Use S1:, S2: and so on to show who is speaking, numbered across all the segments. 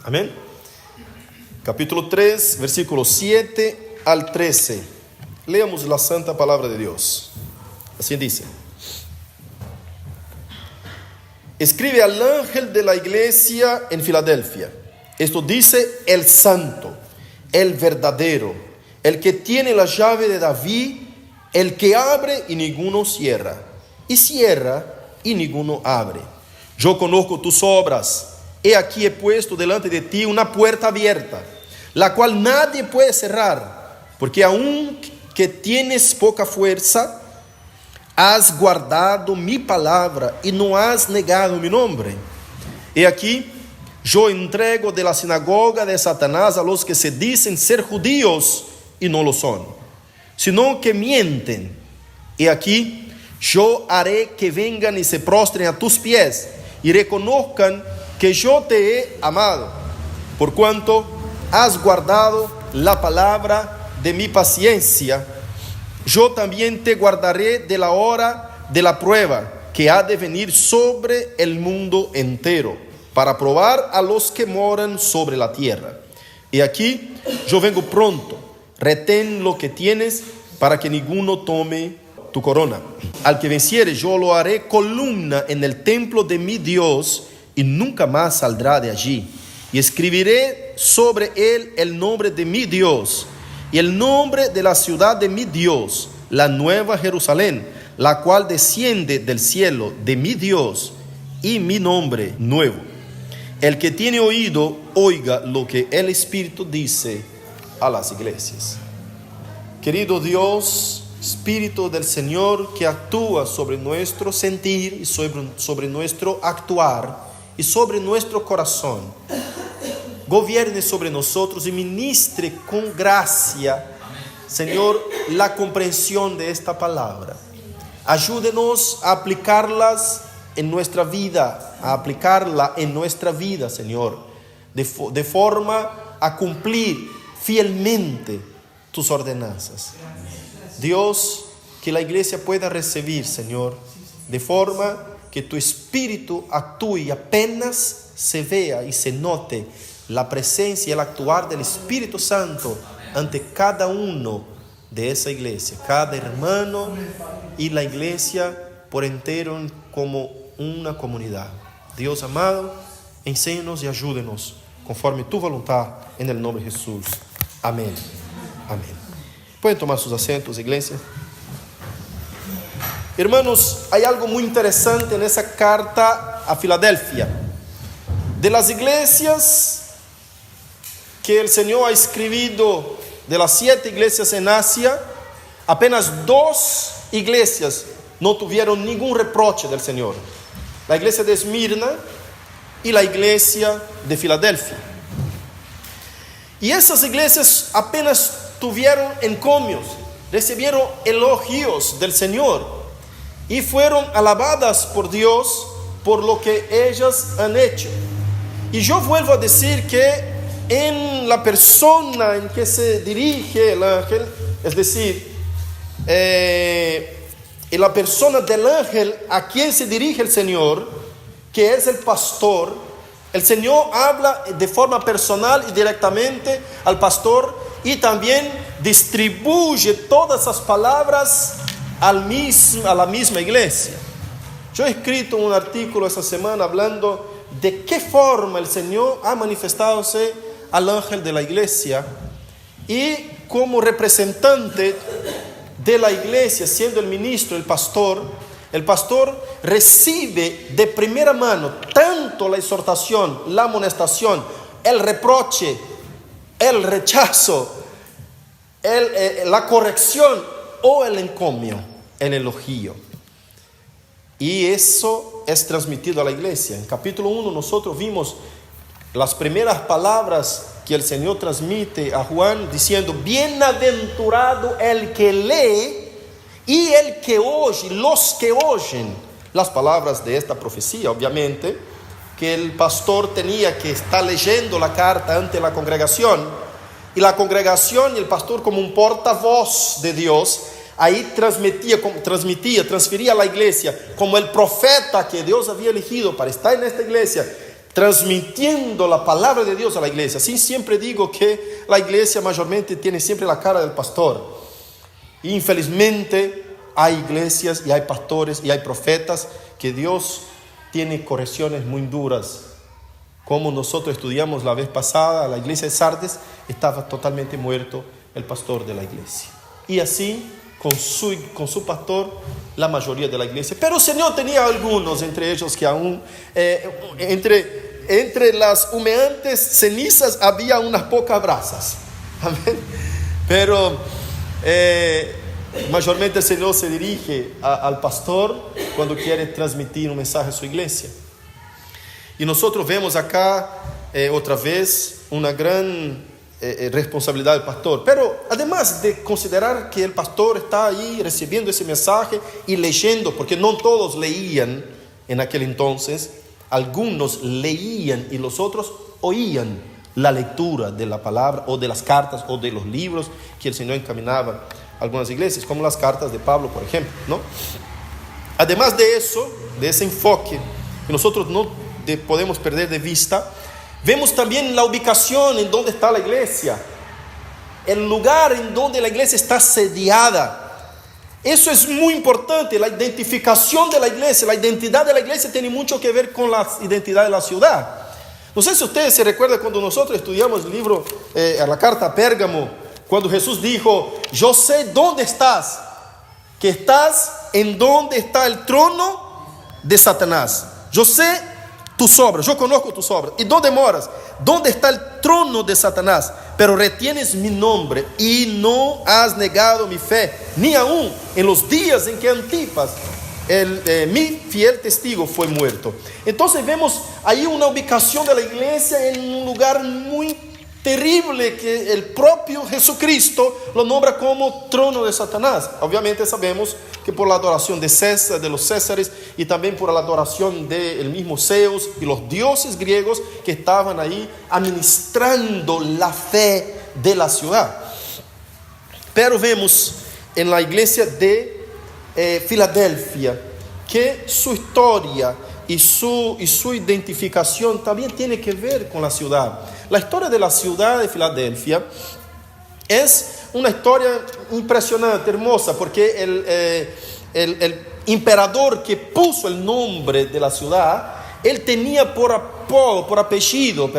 S1: Amén. Capítulo 3, versículos 7 al 13. Leamos la santa palabra de Dios. Así dice: escribe al ángel de la iglesia en Filadelfia. Esto dice el santo, el verdadero, el que tiene la llave de David, el que abre y ninguno cierra, y cierra y ninguno abre. Yo conozco tus obras. He aquí he puesto delante de ti una puerta abierta, la cual nadie puede cerrar, porque aun que tienes poca fuerza, has guardado mi palabra y no has negado mi nombre. He aquí, yo entrego de la sinagoga de Satanás a los que se dicen ser judíos y no lo son, sino que mienten. He aquí, yo haré que vengan y se prostren a tus pies y reconozcan que yo te he amado, por cuanto has guardado la palabra de mi paciencia. Yo también te guardaré de la hora de la prueba que ha de venir sobre el mundo entero, para probar a los que moran sobre la tierra. Y aquí yo vengo pronto. Retén lo que tienes, para que ninguno tome tu corona. Al que venciere, yo lo haré columna en el templo de mi Dios, y nunca más saldrá de allí. Y escribiré sobre él el nombre de mi Dios y el nombre de la ciudad de mi Dios, la nueva Jerusalén, la cual desciende del cielo de mi Dios, y mi nombre nuevo. El que tiene oído, oiga lo que el Espíritu dice a las iglesias. Querido Dios, Espíritu del Señor, que actúa sobre nuestro sentir y sobre nuestro actuar y sobre nuestro corazón, gobierne sobre nosotros y ministre con gracia, Señor, la comprensión de esta palabra. Ayúdenos a aplicarlas en nuestra vida, Señor, de forma a cumplir fielmente tus ordenanzas. Dios, que la iglesia pueda recibir, Señor, de forma que tu Espíritu actúe y apenas se vea y se note la presencia y el actuar del Espíritu Santo ante cada uno de esa iglesia, cada hermano y la iglesia por entero como una comunidad. Dios amado, enséñanos y ayúdenos conforme tu voluntad, en el nombre de Jesús. Amén. Amén. Pueden tomar sus asientos, iglesia. Hermanos, hay algo muy interesante en esa carta a Filadelfia. De las iglesias que el Señor ha escrito, de las 7 iglesias en Asia, apenas 2 iglesias no tuvieron ningún reproche del Señor: la iglesia de Esmirna y la iglesia de Filadelfia. Y esas iglesias apenas tuvieron encomios, recibieron elogios del Señor y fueron alabadas por Dios por lo que ellas han hecho. Y yo vuelvo a decir que en la persona en que se dirige el ángel, es decir, en la persona del ángel a quien se dirige el Señor, que es el pastor, el Señor habla de forma personal y directamente al pastor, y también distribuye todas esas palabras a la misma iglesia. Yo he escrito un artículo esta semana hablando de qué forma el Señor ha manifestadose al ángel de la iglesia, y como representante de la iglesia, siendo el ministro, el pastor recibe de primera mano tanto la exhortación, la amonestación, el reproche, el rechazo, la corrección o el encomio, el elogio. Y eso es transmitido a la iglesia. En capítulo 1 nosotros vimos las primeras palabras que el Señor transmite a Juan, diciendo: bienaventurado el que lee y el que oye, los que oyen las palabras de esta profecía. Obviamente que el pastor tenía que estar leyendo la carta ante la congregación, y la congregación y el pastor, como un portavoz de Dios, ahí transfería a la iglesia, como el profeta que Dios había elegido para estar en esta iglesia, transmitiendo la palabra de Dios a la iglesia. Así siempre digo que la iglesia mayormente tiene siempre la cara del pastor. Y infelizmente hay iglesias y hay pastores y hay profetas que Dios tiene correcciones muy duras. Como nosotros estudiamos la vez pasada, la iglesia de Sardes estaba totalmente muerto el pastor de la iglesia. Y así con su pastor la mayoría de la iglesia. Pero el Señor tenía algunos entre ellos que aún entre las humeantes cenizas había unas pocas brasas. Amén. Pero mayormente el Señor se dirige al pastor cuando quiere transmitir un mensaje a su iglesia. Y nosotros vemos acá otra vez una gran responsabilidad del pastor. Pero además de considerar que el pastor está ahí recibiendo ese mensaje y leyendo, porque no todos leían en aquel entonces, algunos leían y los otros oían la lectura de la palabra o de las cartas o de los libros que el Señor encaminaba a algunas iglesias, como las cartas de Pablo, por ejemplo, ¿no? Además de eso, de ese enfoque que nosotros no podemos perder de vista, vemos también la ubicación en donde está la iglesia, el lugar en donde la iglesia está sediada. Eso es muy importante. La identificación de la iglesia, la identidad de la iglesia tiene mucho que ver con la identidad de la ciudad. No sé si ustedes se recuerdan cuando nosotros estudiamos el libro, la carta a Pérgamo, cuando Jesús dijo: yo sé dónde estás, que estás en donde está el trono de Satanás. Yo sé tus obras, yo conozco tus obras. ¿Y dónde moras? ¿Dónde está el trono de Satanás? Pero retienes mi nombre y no has negado mi fe, ni aún en los días en que Antipas, mi fiel testigo, fue muerto. Entonces vemos ahí una ubicación de la iglesia en un lugar muy terrible que el propio Jesucristo lo nombra como trono de Satanás. Obviamente sabemos que por la adoración de César, de los Césares, y también por la adoración del mismo Zeus y los dioses griegos que estaban ahí administrando la fe de la ciudad. Pero vemos en la iglesia de Filadelfia que su historia y su identificación también tiene que ver con la ciudad. La historia de la ciudad de Filadelfia es una historia impresionante, hermosa, porque el emperador que puso el nombre de la ciudad, él tenía por apellido,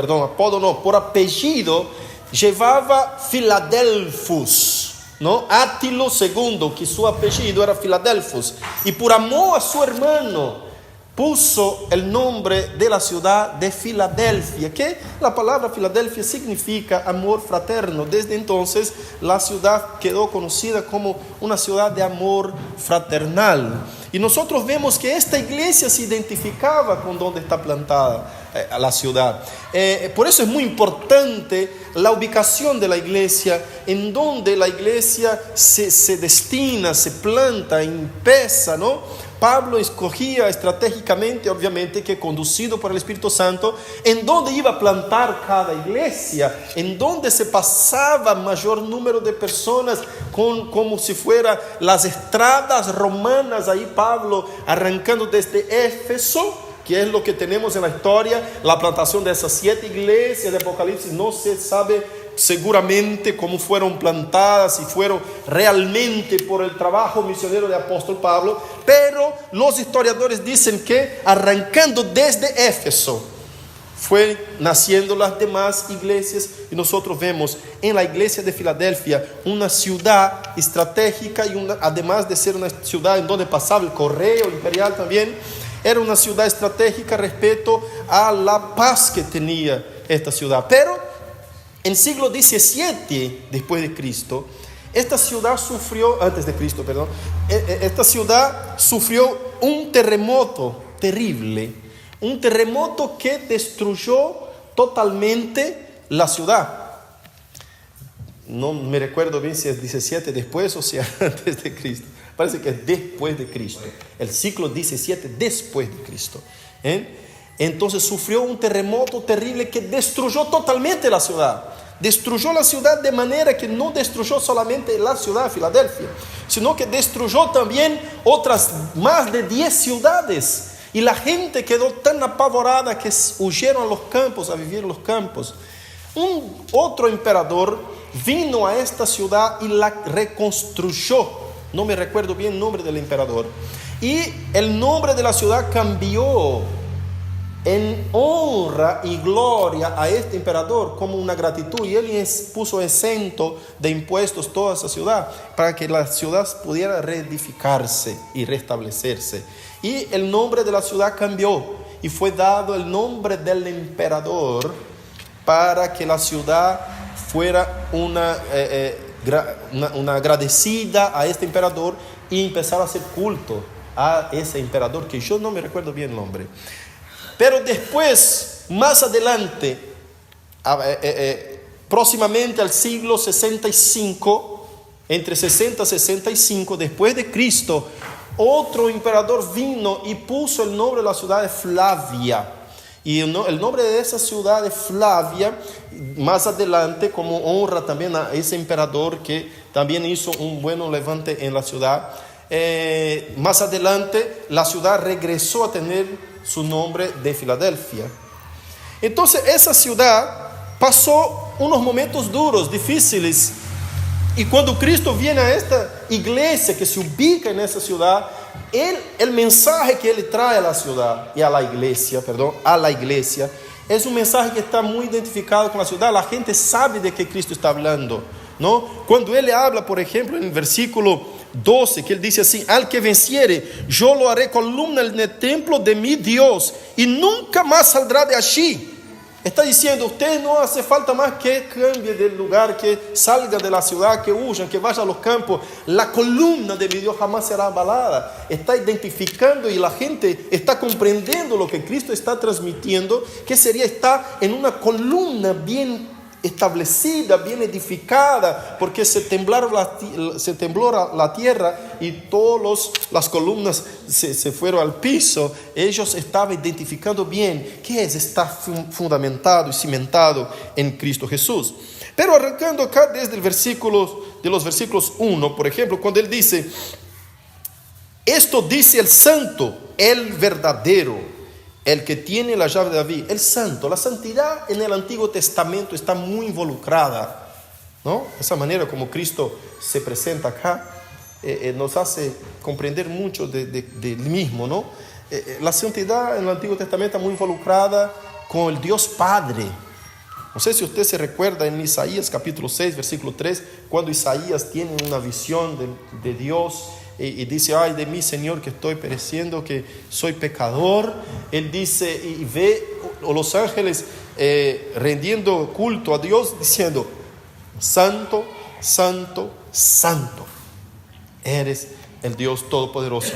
S1: llevaba Filadelfus, ¿no? Átilo II, que su apellido era Filadelfus, y por amor a su hermano puso el nombre de la ciudad de Filadelfia, que la palabra Filadelfia significa amor fraterno. Desde entonces la ciudad quedó conocida como una ciudad de amor fraternal. Y nosotros vemos que esta iglesia se identificaba con donde está plantada la ciudad. Por eso es muy importante la ubicación de la iglesia, en donde la iglesia se destina, se planta, empieza, ¿no? Pablo escogía estratégicamente, obviamente, que conducido por el Espíritu Santo, en donde iba a plantar cada iglesia, en donde se pasaba mayor número de personas, como si fuera las estradas romanas. Ahí Pablo, arrancando desde Éfeso, que es lo que tenemos en la historia, la plantación de esas 7 iglesias de Apocalipsis. No se sabe seguramente cómo fueron plantadas, si fueron realmente por el trabajo misionero de apóstol Pablo, pero los historiadores dicen que arrancando desde Éfeso fue naciendo las demás iglesias, y nosotros vemos en la iglesia de Filadelfia una ciudad estratégica, y además de ser una ciudad en donde pasaba el correo imperial también, era una ciudad estratégica respecto a la paz que tenía esta ciudad. Pero en siglo XVII después de Cristo, esta ciudad sufrió, esta ciudad sufrió un terremoto terrible, un terremoto que destruyó totalmente la ciudad. No me recuerdo bien si es 17 después o si antes de Cristo. Parece que es después de Cristo, el siglo XVII después de Cristo. Entonces sufrió un terremoto terrible que destruyó totalmente la ciudad. Destruyó la ciudad de manera que no destruyó solamente la ciudad de Filadelfia, sino que destruyó también otras más de 10 ciudades. Y la gente quedó tan apavorada que huyeron a los campos, a vivir en los campos. Otro emperador vino a esta ciudad y la reconstruyó. No me recuerdo bien el nombre del emperador. Y el nombre de la ciudad cambió en honra y gloria a este emperador, como una gratitud. Y él puso exento de impuestos toda esa ciudad, para que la ciudad pudiera reedificarse y restablecerse. Y el nombre de la ciudad cambió y fue dado el nombre del emperador, para que la ciudad fuera una agradecida a este emperador y empezar a hacer culto a ese emperador, que yo no me recuerdo bien el nombre. Pero después, más adelante, próximamente al siglo 65, entre 60 y 65 después de Cristo, otro emperador vino y puso el nombre de la ciudad de Flavia. Y el nombre de esa ciudad de Flavia, más adelante, como honra también a ese emperador que también hizo un buen levante en la ciudad, más adelante la ciudad regresó a tener su nombre de Filadelfia. Entonces esa ciudad pasó unos momentos duros, difíciles. Y cuando Cristo viene a esta iglesia que se ubica en esa ciudad, el mensaje que Él trae a la ciudad y a la iglesia, es un mensaje que está muy identificado con la ciudad. La gente sabe de qué Cristo está hablando, ¿no? Cuando Él habla, por ejemplo, en el versículo 12, que Él dice así: al que venciere, yo lo haré columna en el templo de mi Dios, y nunca más saldrá de allí. Está diciendo, usted no hace falta más que cambie de lugar, que salga de la ciudad, que huyan, que vaya a los campos. La columna de mi Dios jamás será abalada. Está identificando, y la gente está comprendiendo lo que Cristo está transmitiendo, que sería estar en una columna bien establecida, bien edificada, porque se tembló la tierra y todas las columnas se fueron al piso. Ellos estaban identificando bien que está fundamentado y cimentado en Cristo Jesús. Pero arrancando acá desde los versículos 1, por ejemplo, cuando Él dice: esto dice el santo, el verdadero, el que tiene la llave de David, el santo. La santidad en el Antiguo Testamento está muy involucrada, ¿no? Esa manera como Cristo se presenta acá nos hace comprender mucho de él mismo, ¿no? La santidad en el Antiguo Testamento está muy involucrada con el Dios Padre. No sé si usted se recuerda en Isaías capítulo 6, versículo 3, cuando Isaías tiene una visión de Dios, y dice: ay de mí, Señor, que estoy pereciendo, que soy pecador. Él dice, y ve a los ángeles rendiendo culto a Dios, diciendo: santo, santo, santo, eres el Dios Todopoderoso.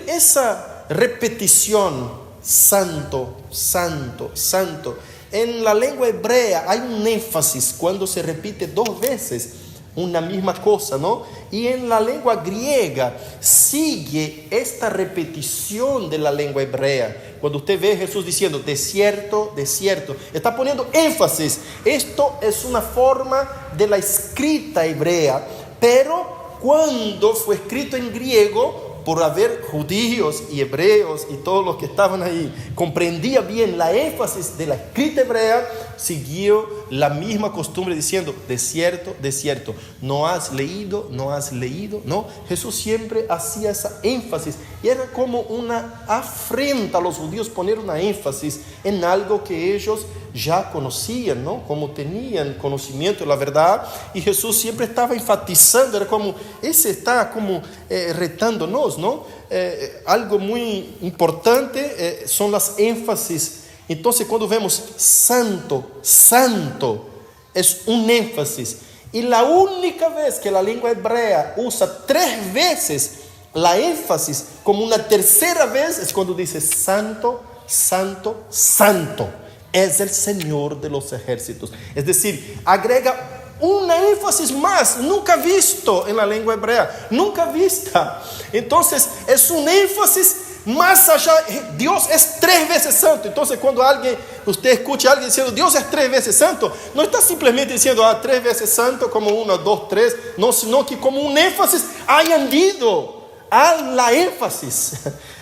S1: Esa repetición, santo, santo, santo, en la lengua hebrea hay un énfasis cuando se repite dos veces una misma cosa, ¿no? Y en la lengua griega sigue esta repetición de la lengua hebrea. Cuando usted ve a Jesús diciendo desierto, desierto, está poniendo énfasis. Esto es una forma de la escrita hebrea, pero cuando fue escrito en griego, por haber judíos y hebreos y todos los que estaban ahí, comprendía bien la énfasis de la escrita hebrea, siguió la misma costumbre diciendo desierto, desierto. No has leído, no has leído, ¿no? Jesús siempre hacía esa énfasis, y era como una afrenta a los judíos poner una énfasis en algo que ellos ya conocían, ¿no? Como tenían conocimiento de la verdad, y Jesús siempre estaba enfatizando, era como, ese está como retándonos, ¿no? Algo muy importante son las énfasis. Entonces cuando vemos santo, santo, es un énfasis. Y la única vez que la lengua hebrea usa 3 veces la énfasis como una tercera vez es cuando dice santo, santo, santo. Es el Señor de los ejércitos. Es decir, agrega una énfasis más, nunca visto en la lengua hebrea, nunca vista. Entonces es un énfasis más allá. Dios es 3 veces santo. Entonces cuando usted escucha a alguien diciendo Dios es 3 veces santo, no está simplemente diciendo 3 veces santo como 1, 2, 3, no, sino que como un énfasis añadido a la énfasis.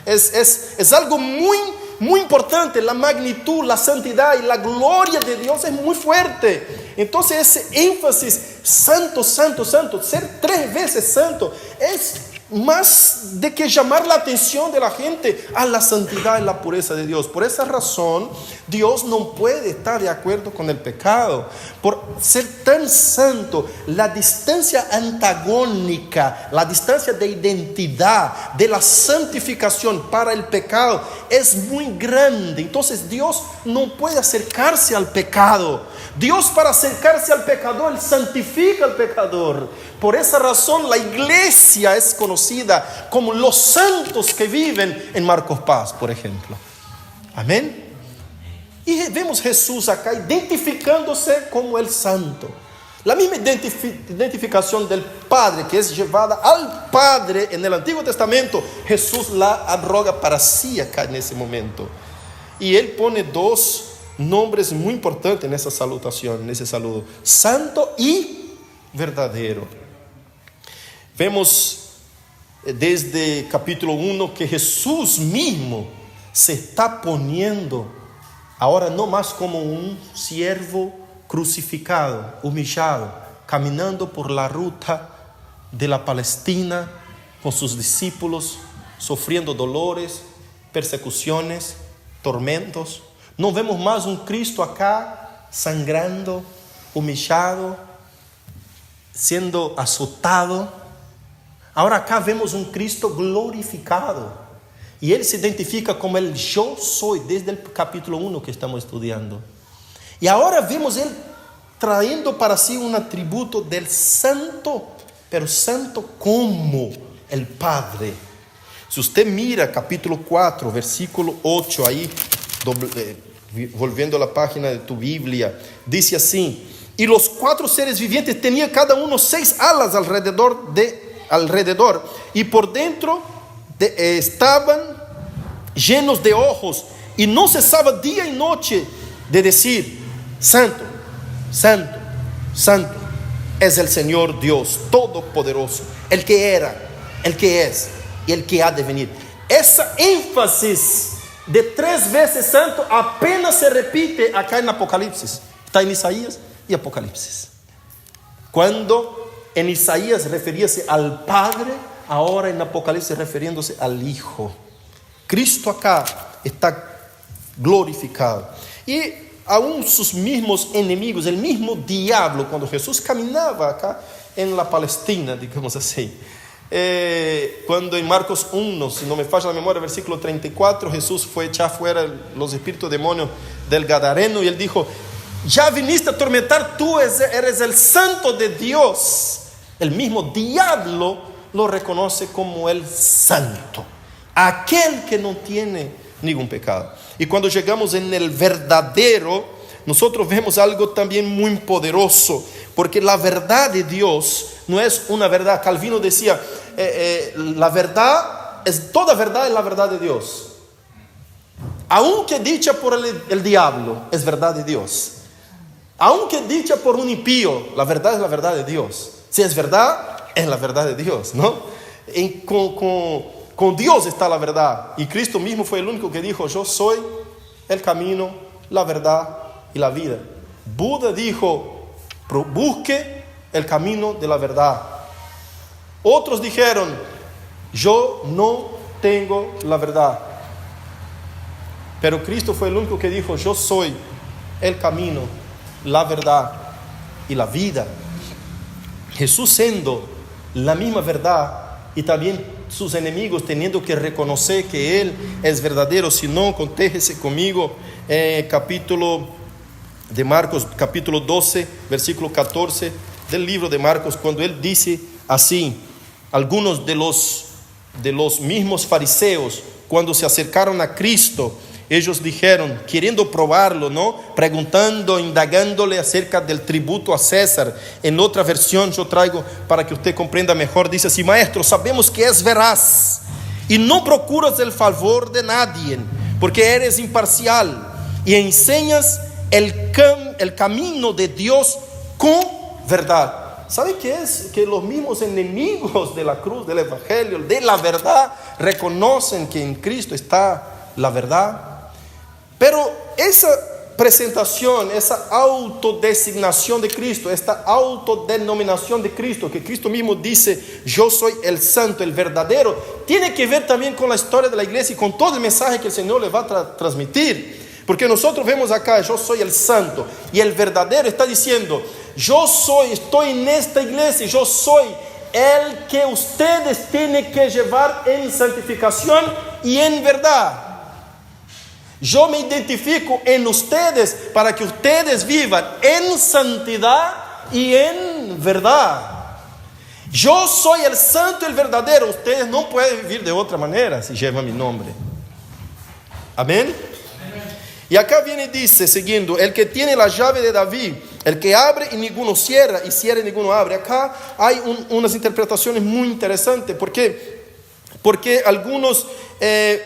S1: Es algo muy importante. La magnitud, la santidad y la gloria de Dios es muy fuerte. Entonces ese énfasis, santo, santo, santo, ser 3 veces santo, es más de que llamar la atención de la gente a la santidad y la pureza de Dios. Por esa razón, Dios no puede estar de acuerdo con el pecado. Por ser tan santo, la distancia antagónica, la distancia de identidad, de la santificación para el pecado es muy grande. Entonces Dios no puede acercarse al pecado. Dios, para acercarse al pecador, Él santifica al pecador. Por esa razón la iglesia es conocida como los santos que viven en Marcos Paz, por ejemplo. Amén. Y vemos Jesús acá identificándose como el santo. La misma identificación del Padre que es llevada al Padre en el Antiguo Testamento, Jesús la arroga para sí acá en ese momento. Y Él pone 2 nombres muy importantes en esa salutación, en ese saludo: santo y verdadero. Vemos desde capítulo 1 que Jesús mismo se está poniendo ahora no más como un siervo crucificado, humillado, caminando por la ruta de la Palestina con sus discípulos, sufriendo dolores, persecuciones, tormentos. No vemos más un Cristo acá sangrando, humillado, siendo azotado. Ahora acá vemos un Cristo glorificado. Y Él se identifica como el yo soy desde el capítulo 1 que estamos estudiando. Y ahora vemos Él trayendo para sí un atributo del santo, pero santo como el Padre. Si usted mira capítulo 4, versículo 8, ahí volviendo a la página de tu Biblia, dice así: y los 4 seres vivientes tenían cada uno 6 alas alrededor, y por dentro estaban llenos de ojos, y no cesaba día y noche de decir: santo, santo, santo es el Señor Dios Todopoderoso, el que era, el que es y el que ha de venir. Esa énfasis de 3 veces santo apenas se repite acá en Apocalipsis. Está en Isaías y Apocalipsis. Cuando en Isaías referíase al Padre, ahora en Apocalipsis refiriéndose al Hijo. Cristo acá está glorificado. Y aún sus mismos enemigos, el mismo diablo, cuando Jesús caminaba acá en la Palestina, digamos así, cuando en Marcos 1, si no me falla la memoria, versículo 34, Jesús fue echar fuera los espíritus demonios del Gadareno, y Él dijo: ya viniste a atormentar, tú eres el santo de Dios. El mismo diablo lo reconoce como el santo, aquel que no tiene ningún pecado. Y cuando llegamos en el verdadero, nosotros vemos algo también muy poderoso, porque la verdad de Dios no es una verdad. Calvino decía, la verdad es, toda verdad es la verdad de Dios, aunque dicha por el diablo, es verdad de Dios. Aunque dicha por un impío, la verdad es la verdad de Dios. Si es verdad, es la verdad de Dios, ¿no? Con Dios está la verdad. Y Cristo mismo fue el único que dijo: yo soy el camino, la verdad y la vida. Buda dijo: busque el camino de la verdad. Otros dijeron: yo no tengo la verdad. Pero Cristo fue el único que dijo: yo soy el camino, la verdad y la vida. Jesús siendo la misma verdad, y también sus enemigos teniendo que reconocer que Él es verdadero. Si no, contéjese conmigo capítulo de Marcos, capítulo 12, versículo 14 del libro de Marcos, cuando Él dice así: algunos de los mismos fariseos, cuando se acercaron a Cristo, ellos dijeron, queriendo probarlo, ¿no? Preguntando, indagándole acerca del tributo a César. En otra versión yo traigo para que usted comprenda mejor. Dice así: maestro, sabemos que es veraz y no procuras el favor de nadie, porque eres imparcial y enseñas el camino de Dios con verdad. ¿Sabe qué es? Que los mismos enemigos de la cruz, del evangelio, de la verdad, reconocen que en Cristo está la verdad. Pero esa presentación, esa autodesignación de Cristo, esta autodenominación de Cristo, que Cristo mismo dice, yo soy el santo, el verdadero, tiene que ver también con la historia de la iglesia y con todo el mensaje que el Señor le va a transmitir. Porque nosotros vemos acá, yo soy el santo, y el verdadero está diciendo, yo estoy en esta iglesia, yo soy el que ustedes tienen que llevar en santificación y en verdad. Yo me identifico en ustedes para que ustedes vivan en santidad y en verdad. Yo soy el santo y el verdadero. Ustedes no pueden vivir de otra manera si llevan mi nombre. Amén. Y acá viene y dice, siguiendo, el que tiene la llave de David, el que abre y ninguno cierra, y cierra y ninguno abre. Acá hay unas interpretaciones muy interesantes. ¿Por qué? Porque algunos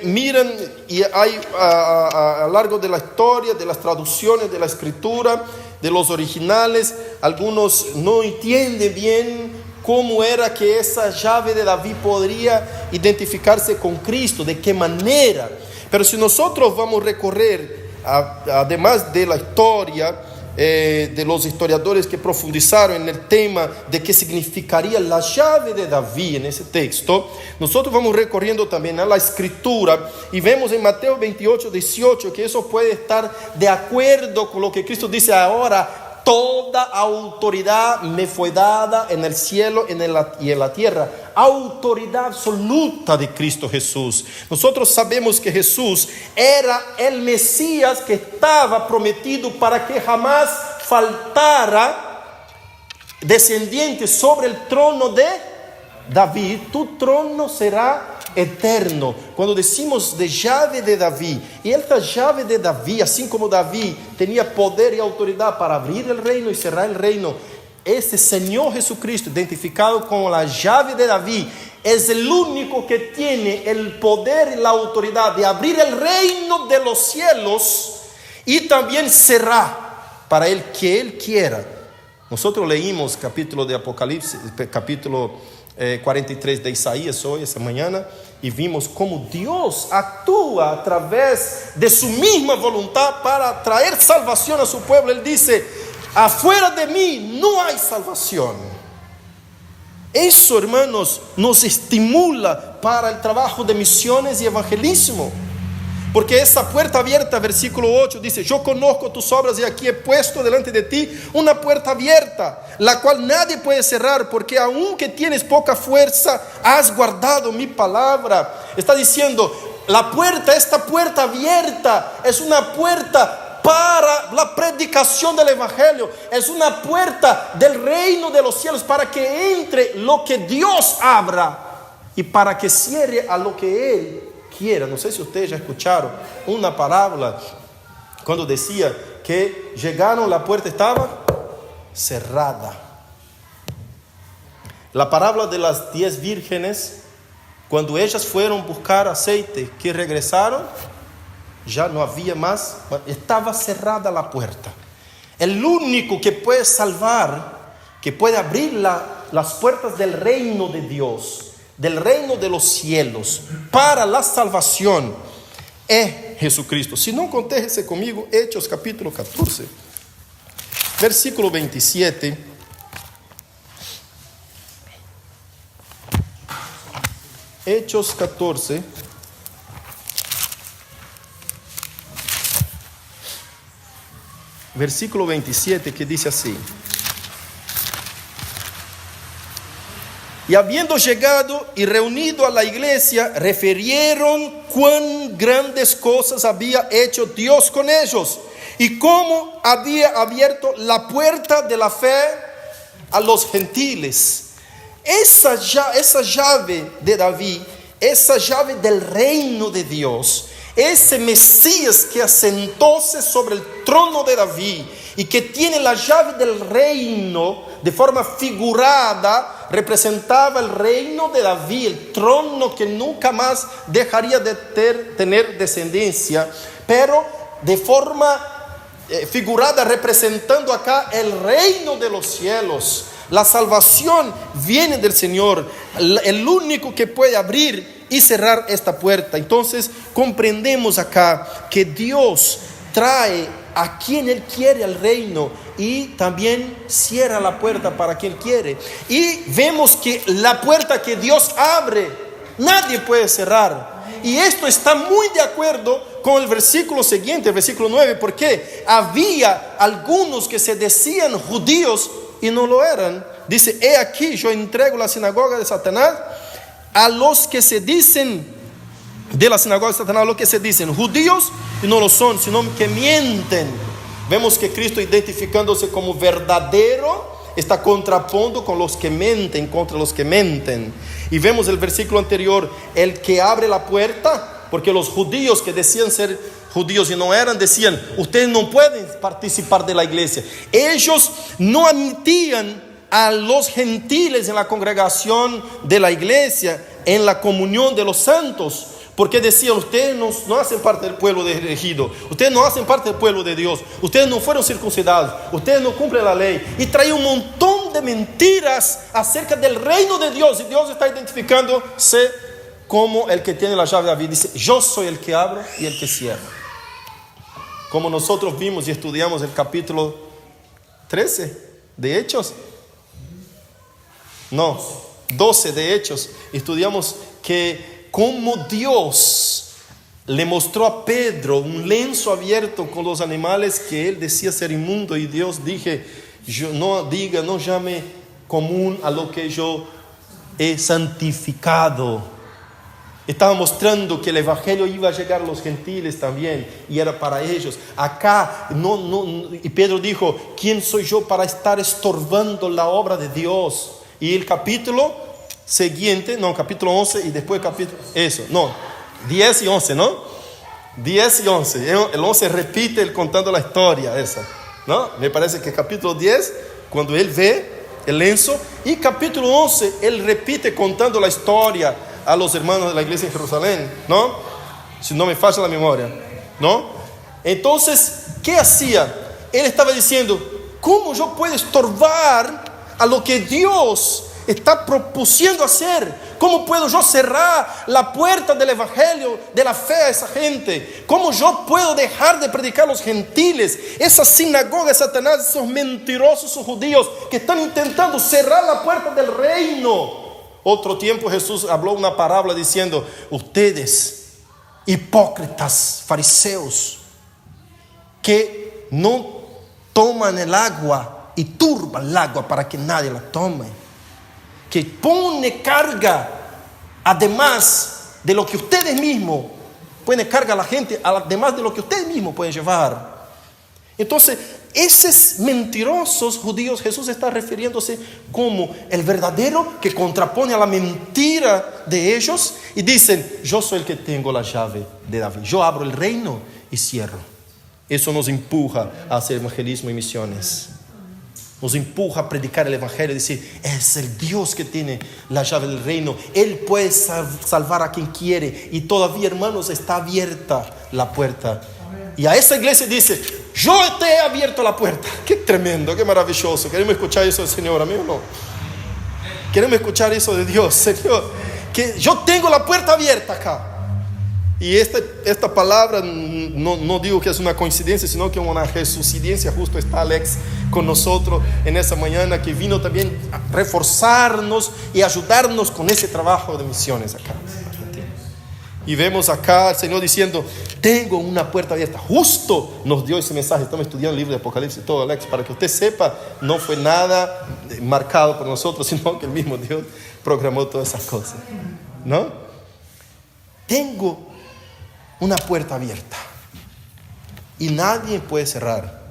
S1: miran y hay a lo largo de la historia, de las traducciones de la escritura, de los originales, algunos no entienden bien cómo era que esa llave de David podría identificarse con Cristo, de qué manera. Pero si nosotros vamos a recorrer, además de la historia, de los historiadores que profundizaron en el tema de qué significaría la llave de David en ese texto, nosotros vamos recorriendo también a la escritura y vemos en Mateo 28, 18 que eso puede estar de acuerdo con lo que Cristo dice ahora. Toda autoridad me fue dada en el cielo y en la tierra. Autoridad absoluta de Cristo Jesús. Nosotros sabemos que Jesús era el Mesías que estaba prometido para que jamás faltara descendiente sobre el trono de David. Tu trono será eterno. Cuando decimos de llave de David, y esta llave de David, así como David tenía poder y autoridad para abrir el reino y cerrar el reino, este Señor Jesucristo, identificado con la llave de David, es el único que tiene el poder y la autoridad de abrir el reino de los cielos y también cerrar para el que Él quiera. Nosotros leímos capítulo de Apocalipsis, capítulo 43 de Isaías hoy, esta mañana, y vimos cómo Dios actúa a través de su misma voluntad para traer salvación a su pueblo. Él dice, afuera de mí no hay salvación. Eso, hermanos, nos estimula para el trabajo de misiones y evangelismo. Porque esa puerta abierta, versículo 8 dice, yo conozco tus obras y aquí he puesto delante de ti una puerta abierta, la cual nadie puede cerrar, porque aunque tienes poca fuerza, has guardado mi palabra. Está diciendo, esta puerta abierta es una puerta para la predicación del evangelio, es una puerta del reino de los cielos para que entre lo que Dios abra y para que cierre a lo que Él quiera. No sé si ustedes ya escucharon una parábola cuando decía que llegaron, la puerta estaba cerrada. La parábola de las 10 vírgenes, cuando ellas fueron a buscar aceite, que regresaron, ya no había más, estaba cerrada la puerta. El único que puede salvar, que puede abrir las puertas del reino de Dios, del reino de los cielos, para la salvación, es Jesucristo. Si no, contéjese conmigo Hechos capítulo 14, versículo 27. Hechos 14, versículo 27, que dice así: y habiendo llegado y reunido a la iglesia, refirieron cuán grandes cosas había hecho Dios con ellos y cómo había abierto la puerta de la fe a los gentiles. Esa llave de David, esa llave del reino de Dios, ese Mesías que asentóse sobre el trono de David y que tiene la llave del reino de forma figurada, representaba el reino de David, el trono que nunca más dejaría de tener descendencia, pero de forma figurada, representando acá el reino de los cielos. La salvación viene del Señor, el único que puede abrir y cerrar esta puerta. Entonces comprendemos acá que Dios trae a quien Él quiere al reino y también cierra la puerta para quien quiere. Y vemos que la puerta que Dios abre, nadie puede cerrar. Y esto está muy de acuerdo con el versículo siguiente, el versículo 9, porque había algunos que se decían judíos y no lo eran. Dice: he aquí, yo entrego la sinagoga de Satanás a los que se dicen, de la sinagoga de Satanás, a los que se dicen judíos y no lo son, sino que mienten. Vemos que Cristo, identificándose como verdadero, está contrapondo con los que mienten, contra los que mienten. Y vemos el versículo anterior, el que abre la puerta, porque los judíos que decían ser judíos y no eran, decían: ustedes no pueden participar de la iglesia. Ellos no admitían a los gentiles en la congregación de la iglesia, en la comunión de los santos, porque decían: ustedes no hacen parte del pueblo elegido, ustedes no hacen parte del pueblo de Dios, ustedes no fueron circuncidados, ustedes no cumplen la ley. Y traía un montón de mentiras acerca del reino de Dios. Y Dios está identificándose como el que tiene la llave de David. Dice: yo soy el que abro y el que cierra. Como nosotros vimos y estudiamos el capítulo 13 de Hechos, 12 de Hechos, estudiamos que como Dios le mostró a Pedro un lienzo abierto con los animales que él decía ser inmundo, y Dios dije: no llame común a lo que yo he santificado. Estaba mostrando que el evangelio iba a llegar a los gentiles también, y era para ellos. Acá y Pedro dijo: ¿quién soy yo para estar estorbando la obra de Dios? Y el capítulo siguiente, capítulo 11 y después capítulo, 10 y 11, 10 y 11, el 11 repite él contando la historia esa, me parece que capítulo 10, cuando él ve el lienzo, y capítulo 11, él repite contando la historia a los hermanos de la iglesia en Jerusalén, si no me falla la memoria, entonces, ¿qué hacía? Él estaba diciendo: ¿cómo yo puedo estorbar a lo que Dios está propusiendo hacer? ¿Cómo puedo yo cerrar la puerta del evangelio, de la fe a esa gente? ¿Cómo yo puedo dejar de predicar a los gentiles? Esa sinagoga de Satanás, esos mentirosos judíos que están intentando cerrar la puerta del reino. Otro tiempo Jesús habló una parábola diciendo: ustedes, hipócritas, fariseos, que no toman el agua y turban el agua para que nadie la tome, que pone carga además de lo que ustedes mismos ponen carga a la gente, además de lo que ustedes mismos pueden llevar. Entonces, esos mentirosos judíos, Jesús está refiriéndose como el verdadero que contrapone a la mentira de ellos, y dicen: yo soy el que tengo la llave de David, yo abro el reino y cierro. Eso nos empuja a hacer evangelismo y misiones. Nos empuja a predicar el evangelio y decir: es el Dios que tiene la llave del reino, Él puede salvar a quien quiere. Y todavía, hermanos, está abierta la puerta. Y a esa iglesia dice: yo te he abierto la puerta. Qué tremendo, qué maravilloso. Queremos escuchar eso del Señor, amén o no. Queremos escuchar eso de Dios, Señor, que yo tengo la puerta abierta acá. Y esta palabra no digo que es una coincidencia, sino que es una resucidencia. Justo está Alex con nosotros en esa mañana, que vino también a reforzarnos y ayudarnos con ese trabajo de misiones acá. Y vemos acá al Señor diciendo: tengo una puerta abierta. Justo nos dio ese mensaje. Estamos estudiando el libro de Apocalipsis y todo, Alex, para que usted sepa, no fue nada marcado por nosotros, sino que el mismo Dios programó todas esas cosas, Tengo una puerta abierta y nadie puede cerrar.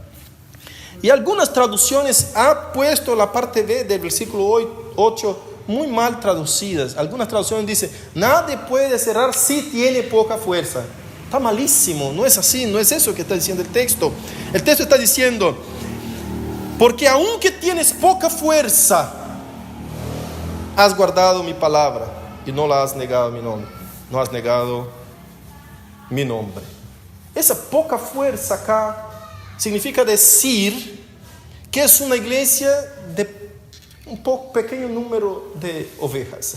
S1: Y algunas traducciones han puesto la parte B del versículo 8 muy mal traducidas. Algunas traducciones dicen: nadie puede cerrar si tiene poca fuerza. Está malísimo, no es así, no es eso que está diciendo el texto. El texto está diciendo: porque aunque tienes poca fuerza, has guardado mi palabra y no la has negado mi nombre. No has negado mi nombre. Esa poca fuerza acá significa decir que es una iglesia de un poco pequeño número de ovejas.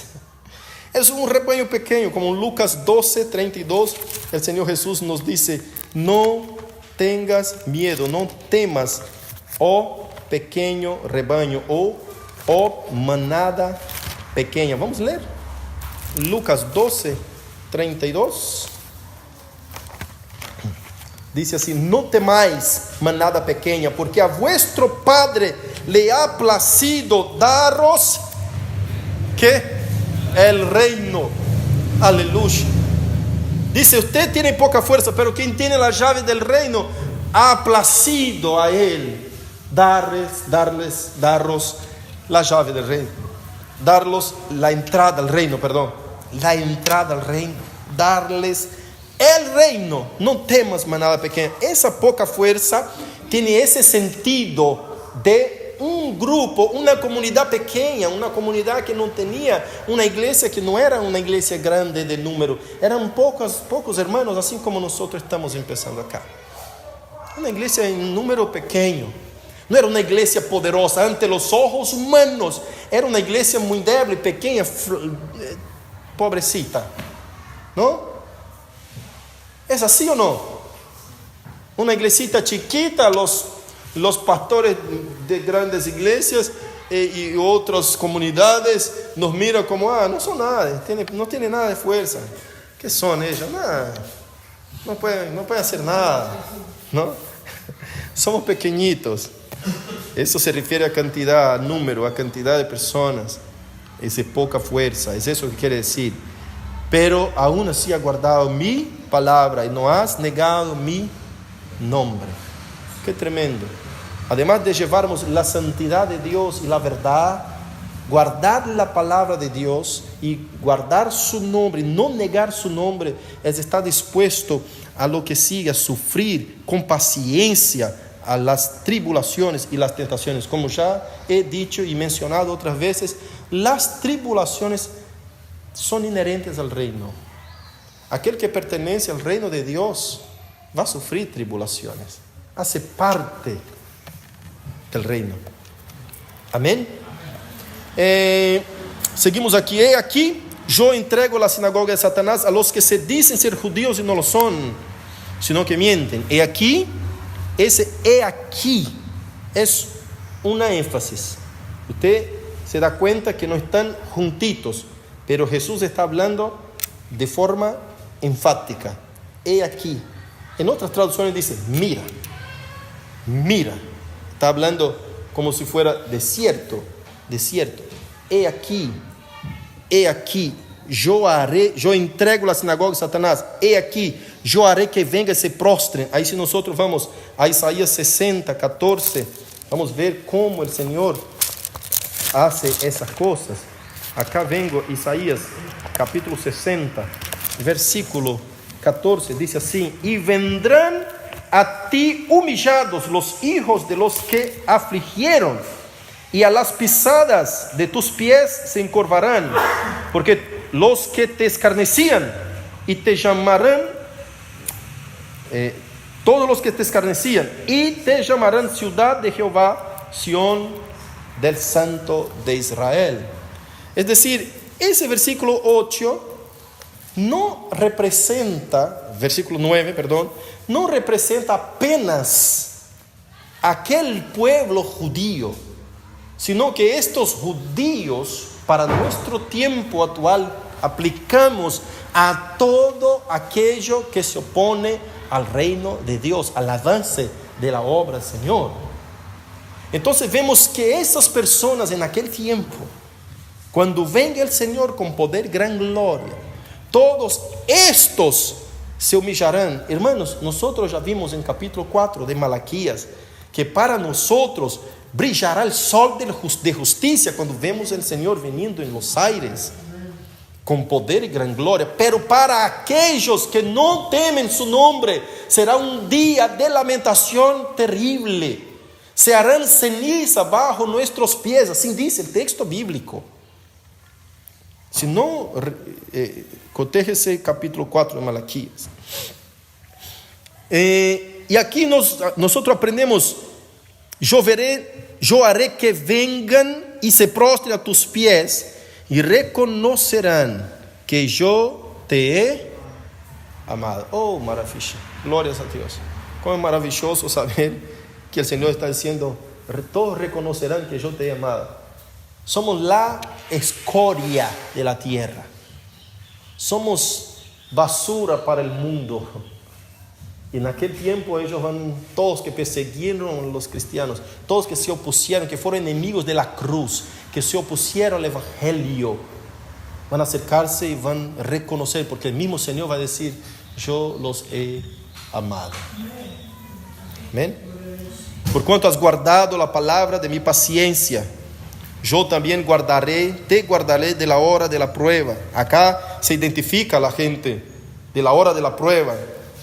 S1: Es un rebaño pequeño, como en Lucas 12:32, el Señor Jesús nos dice: no tengas miedo, no temas, oh pequeño rebaño, oh manada pequeña. Vamos a leer Lucas 12:32. Dice así: no temáis, manada pequeña, porque a vuestro Padre le ha placido daros, ¿qué? El reino. Aleluya. Dice: usted tiene poca fuerza, pero quien tiene la llave del reino, ha placido a él daros la llave del reino, darlos la entrada al reino, la entrada al reino, darles el reino. No temas, manada pequeña. Esa poca fuerza tiene ese sentido de un grupo, una comunidad pequeña, una comunidad que no tenía una iglesia, que no era una iglesia grande de número, eran pocos hermanos, así como nosotros estamos empezando acá. Una iglesia en número pequeño. No era una iglesia poderosa ante los ojos humanos, era una iglesia muy débil, pequeña, pobrecita, ¿no? ¿Es así o no? Una iglesita chiquita, los pastores de grandes iglesias y otras comunidades nos miran como: no son nada, no tienen nada de fuerza. ¿Qué son ellos? Nada, no pueden hacer nada, ¿no? Somos pequeñitos. Eso se refiere a cantidad, a número, a cantidad de personas. Es de poca fuerza, es eso que quiere decir. Pero aún así has guardado mi palabra y no has negado mi nombre. Qué tremendo. Además de llevarnos la santidad de Dios y la verdad, guardar la palabra de Dios y guardar su nombre, no negar su nombre, es estar dispuesto a lo que sigue, a sufrir con paciencia a las tribulaciones y las tentaciones. Como ya he dicho y mencionado otras veces, las tribulaciones son inherentes al reino. Aquel que pertenece al reino de Dios va a sufrir tribulaciones, hace parte del reino. Amén. Seguimos aquí. Aquí yo entrego la sinagoga de Satanás a los que se dicen ser judíos y no lo son, sino que mienten. Aquí, ese aquí es una énfasis. Usted se da cuenta que no están juntitos, pero Jesús está hablando de forma enfática. Aquí. En otras traducciones dice: mira. Está hablando como si fuera desierto. Aquí, yo entrego la sinagoga de Satanás. Aquí, yo haré que venga y se prostren. Ahí si nosotros vamos a Isaías 60:14, vamos a ver cómo el Señor hace esas cosas. Acá vengo, Isaías capítulo 60, versículo 14, dice así: y vendrán a ti humillados los hijos de los que afligieron, y a las pisadas de tus pies se encorvarán, porque los que te escarnecían y te llamarán, todos los que te escarnecían y te llamarán ciudad de Jehová, Sión del Santo de Israel. Es decir, ese versículo 8 no representa, versículo 9, perdón, no representa apenas aquel pueblo judío, sino que estos judíos, para nuestro tiempo actual, aplicamos a todo aquello que se opone al reino de Dios, al avance de la obra del Señor. Entonces vemos que esas personas en aquel tiempo, cuando venga el Señor con poder, gran gloria, todos estos se humillarán. Hermanos, nosotros ya vimos en capítulo 4 de Malaquías que para nosotros brillará el sol de justicia cuando vemos el Señor viniendo en los aires con poder y gran gloria. Pero para aquellos que no temen su nombre será un día de lamentación terrible. Se harán ceniza bajo nuestros pies, así dice el texto bíblico. Si no, cotéjese capítulo 4 de Malaquías. Y aquí nosotros aprendemos: yo haré que vengan y se prostren a tus pies y reconocerán que yo te he amado. Oh, maravilla. Glorias a Dios. Cómo es maravilloso saber que el Señor está diciendo, todos reconocerán que yo te he amado. Somos la escoria de la tierra. Somos basura para el mundo. Y en aquel tiempo ellos van, todos que persiguieron a los cristianos, todos que se opusieron, que fueron enemigos de la cruz, que se opusieron al evangelio, van a acercarse y van a reconocer, porque el mismo Señor va a decir, yo los he amado. Amén. Por cuanto has guardado la palabra de mi paciencia, yo también te guardaré de la hora de la prueba. Acá se identifica a la gente de la hora de la prueba,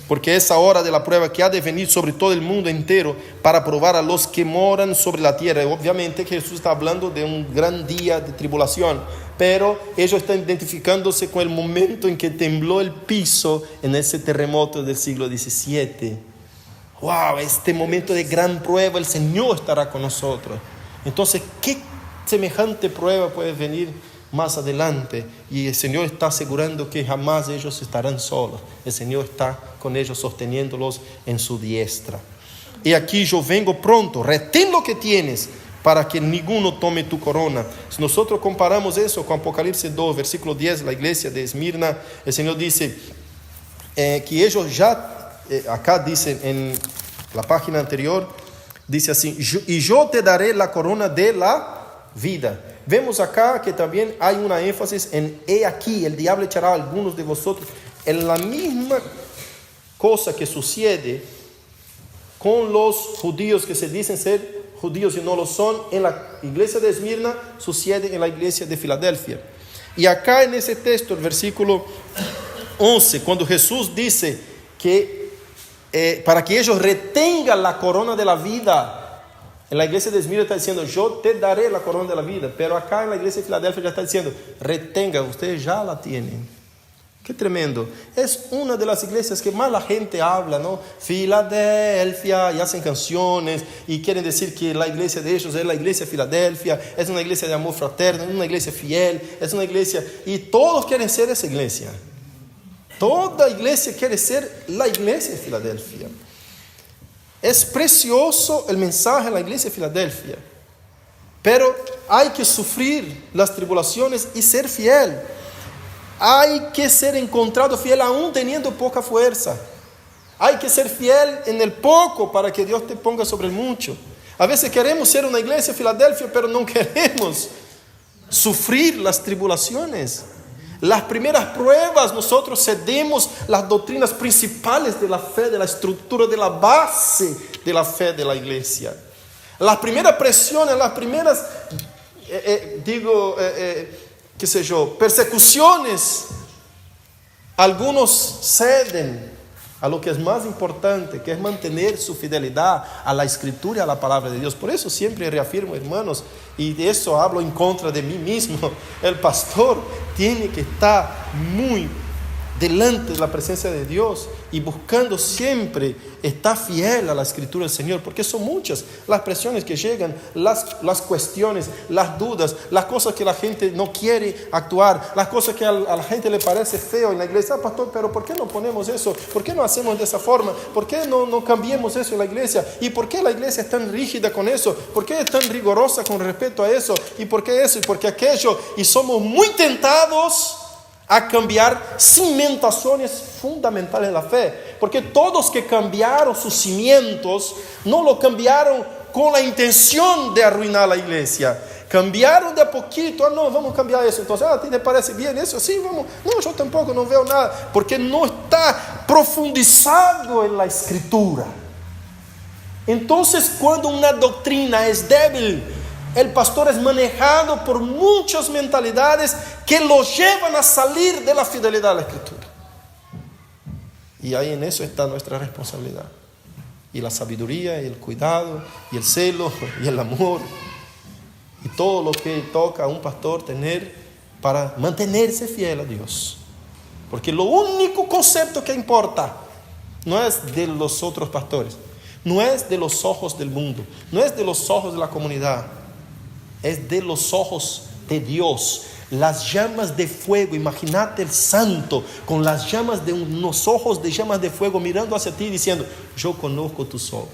S1: porque esa hora de la prueba que ha de venir sobre todo el mundo entero para probar a los que moran sobre la tierra. Obviamente que Jesús está hablando de un gran día de tribulación, pero ellos están identificándose con el momento en que tembló el piso en ese terremoto del siglo XVII. Wow, este momento de gran prueba, el Señor estará con nosotros. Entonces, ¿qué semejante prueba puede venir más adelante? Y el Señor está asegurando que jamás ellos estarán solos. El Señor está con ellos, sosteniéndolos en su diestra. Y aquí yo vengo pronto, retén lo que tienes para que ninguno tome tu corona. Si nosotros comparamos eso con Apocalipsis 2, versículo 10, la iglesia de Esmirna, el Señor dice que ellos ya, acá dice en la página anterior, dice así, y yo te daré la corona de la vida. Vemos acá que también hay una énfasis en he aquí, el diablo echará a algunos de vosotros. En la misma cosa que sucede con los judíos que se dicen ser judíos y no lo son, en la iglesia de Esmirna sucede en la iglesia de Filadelfia. Y acá en ese texto, el versículo 11, cuando Jesús dice que para que ellos retengan la corona de la vida, en la iglesia de Esmirna está diciendo, yo te daré la corona de la vida, pero acá en la iglesia de Filadelfia ya está diciendo, retenga, ustedes ya la tienen. Qué tremendo. Es una de las iglesias que más la gente habla, ¿no? Filadelfia, y hacen canciones y quieren decir que la iglesia de ellos es la iglesia de Filadelfia, es una iglesia de amor fraterno, es una iglesia fiel, es una iglesia, y todos quieren ser esa iglesia. Toda iglesia quiere ser la iglesia de Filadelfia. Es precioso el mensaje en la iglesia de Filadelfia, pero hay que sufrir las tribulaciones y ser fiel. Hay que ser encontrado fiel aún teniendo poca fuerza. Hay que ser fiel en el poco para que Dios te ponga sobre el mucho. A veces queremos ser una iglesia de Filadelfia, pero no queremos sufrir las tribulaciones. Las primeras pruebas nosotros cedemos las doctrinas principales de la fe, de la estructura, de la base de la fe de la iglesia. Las primeras presiones, las primeras, qué sé yo, persecuciones, algunos ceden a lo que es más importante, que es mantener su fidelidad a la escritura y a la palabra de Dios. Por eso siempre reafirmo, hermanos, y de eso hablo en contra de mí mismo, el pastor tiene que estar muy delante de la presencia de Dios y buscando siempre estar fiel a la escritura del Señor, porque son muchas las presiones que llegan, las cuestiones, las dudas, las cosas que la gente no quiere actuar, las cosas que a la gente le parece feo en la iglesia. Pastor, pero ¿por qué no ponemos eso? ¿Por qué no hacemos de esa forma? ¿Por qué no cambiemos eso en la iglesia? ¿Y por qué la iglesia es tan rígida con eso? ¿Por qué es tan rigurosa con respecto a eso? ¿Y por qué eso? ¿Y por qué aquello? Y somos muy tentados a cambiar cimentaciones fundamentales de la fe, porque todos que cambiaron sus cimientos no lo cambiaron con la intención de arruinar la iglesia, cambiaron de a poquito. No, vamos a cambiar eso, entonces, ¿a ti te parece bien eso? Sí, vamos. No, yo tampoco no veo nada, porque no está profundizado en la escritura. Entonces, cuando una doctrina es débil, el pastor es manejado por muchas mentalidades que lo llevan a salir de la fidelidad a la escritura. Y ahí en eso está nuestra responsabilidad. Y la sabiduría, y el cuidado, y el celo, y el amor. Y todo lo que toca a un pastor tener para mantenerse fiel a Dios. Porque lo único concepto que importa no es de los otros pastores, no es de los ojos del mundo, no es de los ojos de la comunidad. es de los ojos de Dios. Las llamas de fuego, imagínate el santo con las llamas de unos ojos de llamas de fuego mirando hacia ti diciendo: yo conozco tus obras.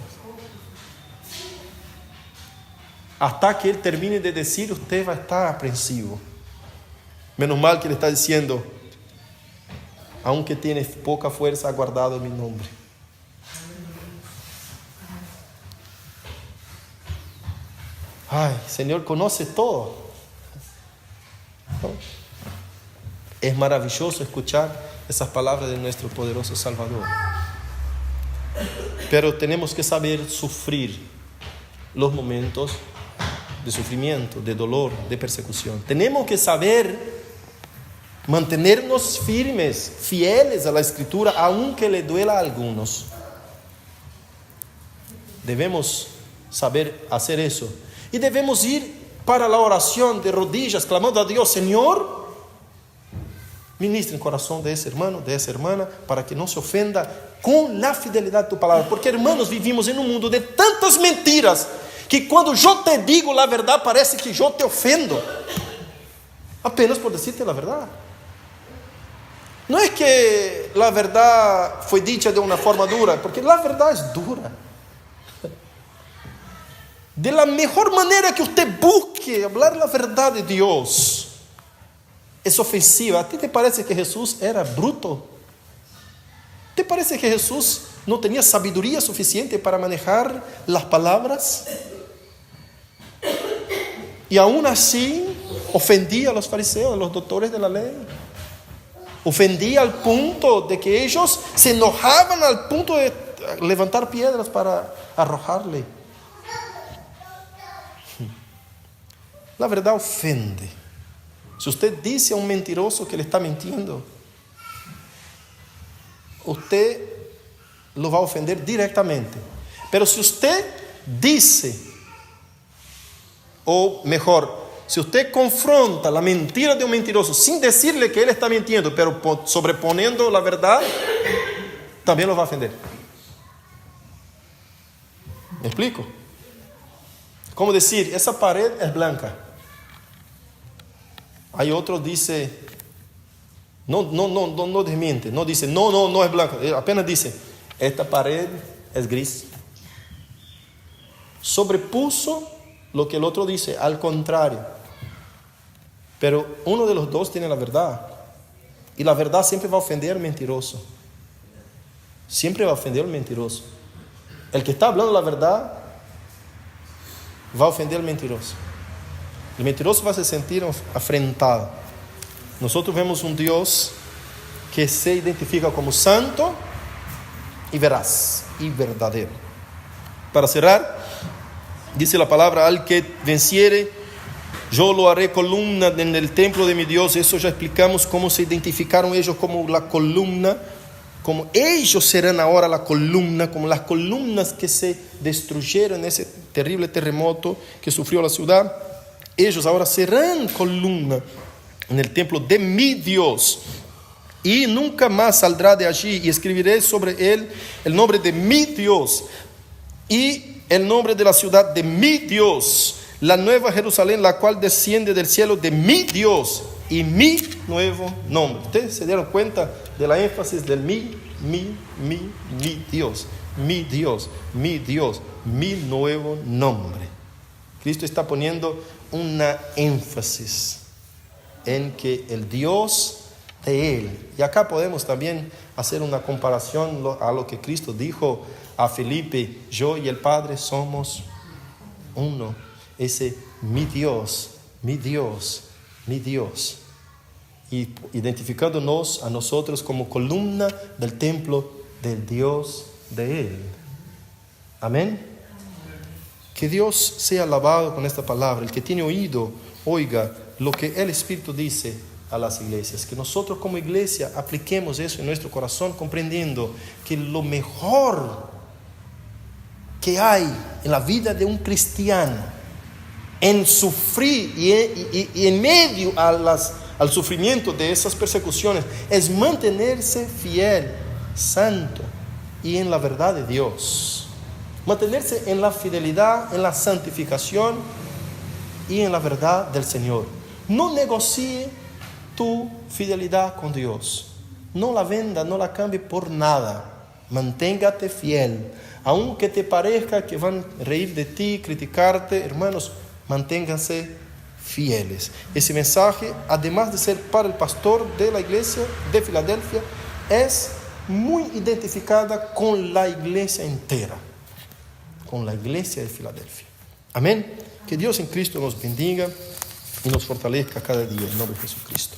S1: Hasta que él termine de decir, usted va a estar aprensivo. Menos mal que le está diciendo: aunque tienes poca fuerza, ha guardado mi nombre. Ay, Señor conoce todo. Es maravilloso escuchar esas palabras de nuestro poderoso Salvador. Pero tenemos que saber sufrir los momentos de sufrimiento, de dolor, de persecución. Tenemos que saber mantenernos firmes, fieles a la Escritura, aunque le duela a algunos. Debemos saber hacer eso. Y debemos ir para la oración de rodillas, clamando a Dios: Señor, ministra el corazón de ese hermano, de esa hermana, para que no se ofenda con la fidelidad de tu palabra. Porque, hermanos, vivimos en un mundo de tantas mentiras, que cuando yo te digo la verdad, parece que yo te ofendo, apenas por decirte la verdad. No es que la verdad fue dicha de una forma dura, porque la verdad es dura. De la mejor manera que usted busque hablar la verdad de Dios, es ofensiva. ¿A ti te parece que Jesús era bruto? ¿Te parece que Jesús no tenía sabiduría suficiente para manejar las palabras? Y aún así ofendía a los fariseos, a los doctores de la ley. Ofendía al punto de que ellos se enojaban al punto de levantar piedras para arrojarle. La verdad ofende. Si usted dice a un mentiroso que le está mintiendo, usted lo va a ofender directamente. Pero si usted dice, o mejor, si usted confronta la mentira de un mentiroso sin decirle que él está mintiendo, pero sobreponiendo la verdad, también lo va a ofender. ¿Me explico? Como decir, esa pared es blanca. Hay otro dice, no desmiente, no dice, no es blanca, apenas dice, esta pared es gris. Sobrepuso lo que el otro dice, al contrario. Pero uno de los dos tiene la verdad, y la verdad siempre va a ofender al mentiroso. Siempre va a ofender al mentiroso. El que está hablando la verdad va a ofender al mentiroso. El mentiroso va a se sentir afrentado. Nosotros vemos un Dios que se identifica como santo y veraz y verdadero. Para cerrar, dice la palabra: al que venciere, yo lo haré columna en el templo de mi Dios. Eso ya explicamos cómo se identificaron ellos como la columna, como ellos serán ahora la columna, como las columnas que se destruyeron en ese terrible terremoto que sufrió la ciudad. Ellos ahora serán columna en el templo de mi Dios, y nunca más saldrá de allí, y escribiré sobre él el nombre de mi Dios y el nombre de la ciudad de mi Dios, la nueva Jerusalén, la cual desciende del cielo de mi Dios, y mi nuevo nombre. ¿Ustedes se dieron cuenta de la énfasis del mi Dios, mi Dios, mi Dios, mi nuevo nombre? Cristo está poniendo una énfasis en que el Dios de Él, y acá podemos también hacer una comparación a lo que Cristo dijo a Felipe: yo y el Padre somos uno. Ese mi Dios, mi Dios, mi Dios, y identificándonos a nosotros como columna del templo del Dios de Él. Amén. Que Dios sea alabado con esta palabra. El que tiene oído, oiga lo que el Espíritu dice a las iglesias. Que nosotros como iglesia apliquemos eso en nuestro corazón, comprendiendo que lo mejor que hay en la vida de un cristiano, en sufrir y en medio al sufrimiento de esas persecuciones, es mantenerse fiel, santo y en la verdad de Dios. Mantenerse en la fidelidad, en la santificación, y en la verdad del Señor. No negocie tu fidelidad con Dios. No la venda, no la cambie por nada. Manténgate fiel. Aunque te parezca que van a reír de ti, criticarte, hermanos, manténganse fieles. Ese mensaje, además de ser para el pastor de la iglesia de Filadelfia, es muy identificada con la iglesia entera, con la iglesia de Filadelfia. Amén. Que Dios en Cristo nos bendiga y nos fortalezca cada día en nombre de Jesucristo.